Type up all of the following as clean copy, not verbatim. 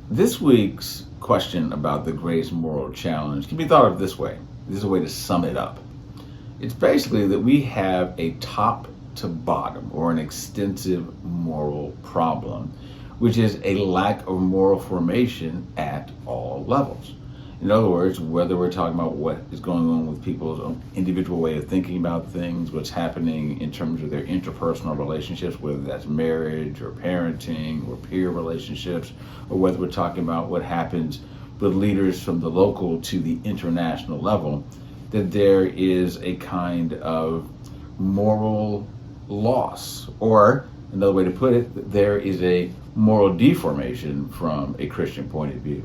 This week's question about the greatest moral challenge can be thought of this way. This is a way to sum it up. It's basically that we have a top to bottom or an extensive moral problem, which is a lack of moral formation at all levels. In other words, whether we're talking about what is going on with people's own individual way of thinking about things, what's happening in terms of their interpersonal relationships, whether that's marriage or parenting or peer relationships, or whether we're talking about what happens with leaders from the local to the international level, that there is a kind of moral loss, or another way to put it, there is a moral deformation from a Christian point of view.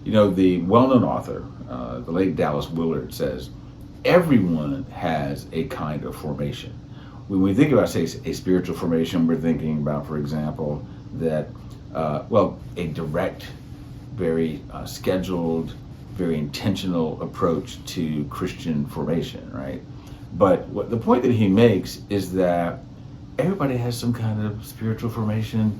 You know, the well-known author, the late Dallas Willard, says everyone has a kind of formation. When we think about, say, a spiritual formation, we're thinking about, for example, that, a direct, very scheduled, very intentional approach to Christian formation, right? But the point that he makes is that everybody has some kind of spiritual formation,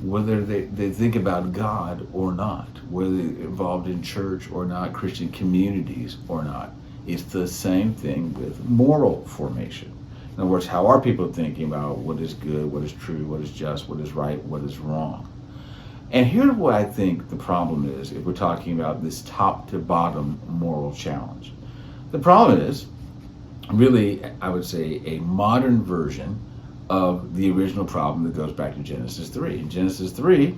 whether they think about God or not, whether they're involved in church or not, Christian communities or not. It's the same thing with moral formation. In other words, how are people thinking about what is good, what is true, what is just, what is right, what is wrong? And here's what I think the problem is if we're talking about this top to bottom moral challenge. The problem is really, I would say, a modern version of the original problem that goes back to Genesis 3. In Genesis 3,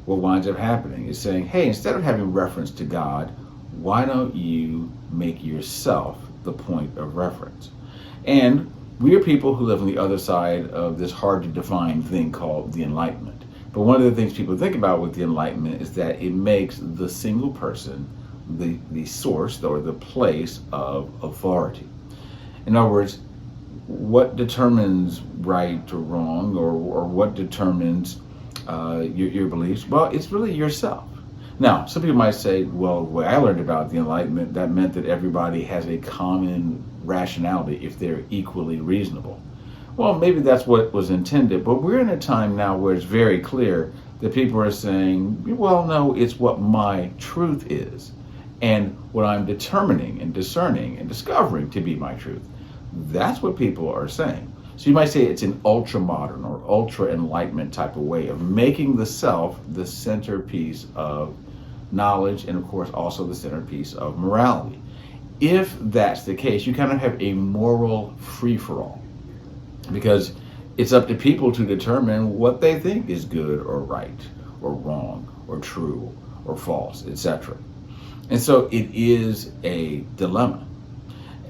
what winds up happening is saying, hey, instead of having reference to God, why don't you make yourself the point of reference? And we are people who live on the other side of this hard to define thing called the Enlightenment. But one of the things people think about with the Enlightenment is that it makes the single person the source or the place of authority. In other words, what determines right or wrong, or what determines your beliefs? Well, it's really yourself. Now, some people might say, well, the way I learned about the Enlightenment, that meant that everybody has a common rationality if they're equally reasonable. Well, maybe that's what was intended, but we're in a time now where it's very clear that people are saying, well, no, it's what my truth is, and what I'm determining and discerning and discovering to be my truth. That's what people are saying. So you might say it's an ultra-modern or ultra-enlightenment type of way of making the self the centerpiece of knowledge, and of course also the centerpiece of morality. If that's the case, you kind of have a moral free-for-all, because it's up to people to determine what they think is good or right or wrong or true or false, etc. And so it is a dilemma.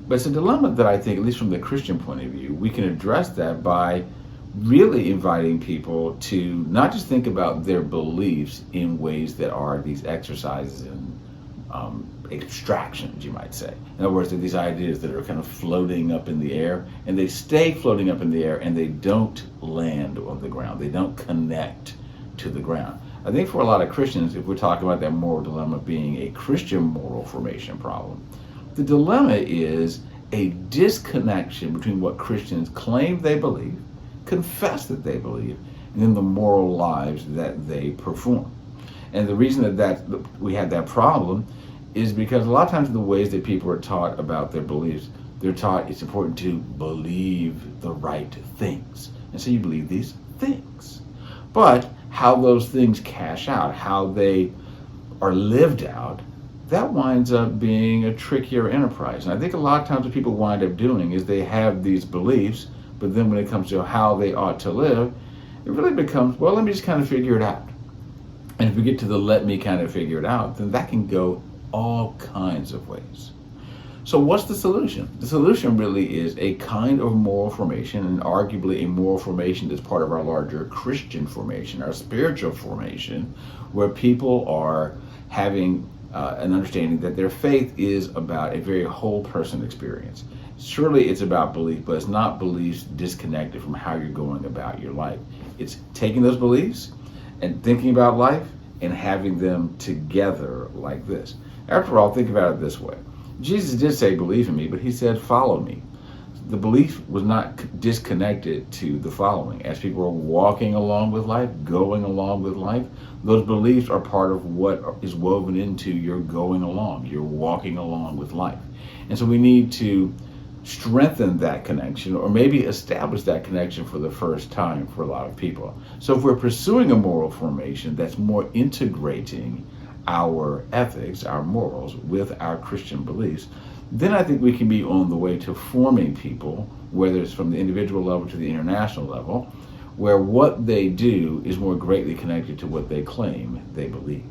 But it's a dilemma that I think, at least from the Christian point of view, we can address that by really inviting people to not just think about their beliefs in ways that are these exercises in abstractions, you might say. In other words, they're these ideas that are kind of floating up in the air, and they stay floating up in the air, and they don't land on the ground. They don't connect to the ground. I think for a lot of Christians, if we're talking about that moral dilemma being a Christian moral formation problem, the dilemma is a disconnection between what Christians claim they believe, confess that they believe, and then the moral lives that they perform. And the reason that we have that problem is because a lot of times the ways that people are taught about their beliefs, they're taught it's important to believe the right things. And so you believe these things. But how those things cash out, how they are lived out, that winds up being a trickier enterprise. And I think a lot of times what people wind up doing is they have these beliefs, but then when it comes to how they ought to live, it really becomes, well, let me just kind of figure it out. And if we get to the let me kind of figure it out, then that can go all kinds of ways. So what's the solution? The solution really is a kind of moral formation, and arguably a moral formation that's part of our larger Christian formation, our spiritual formation, where people are having an understanding that their faith is about a very whole person experience. Surely it's about belief, but it's not beliefs disconnected from how you're going about your life. It's taking those beliefs and thinking about life and having them together like this. After all, think about it this way. Jesus did say, believe in me, but he said, follow me. the belief was not disconnected to the following. As people are walking along with life, going along with life, those beliefs are part of what is woven into your going along, your walking along with life. And so we need to strengthen that connection, or maybe establish that connection for the first time for a lot of people. So if we're pursuing a moral formation that's more integrating our ethics, our morals, with our Christian beliefs, then I think we can be on the way to forming people, whether it's from the individual level to the international level, where what they do is more greatly connected to what they claim they believe.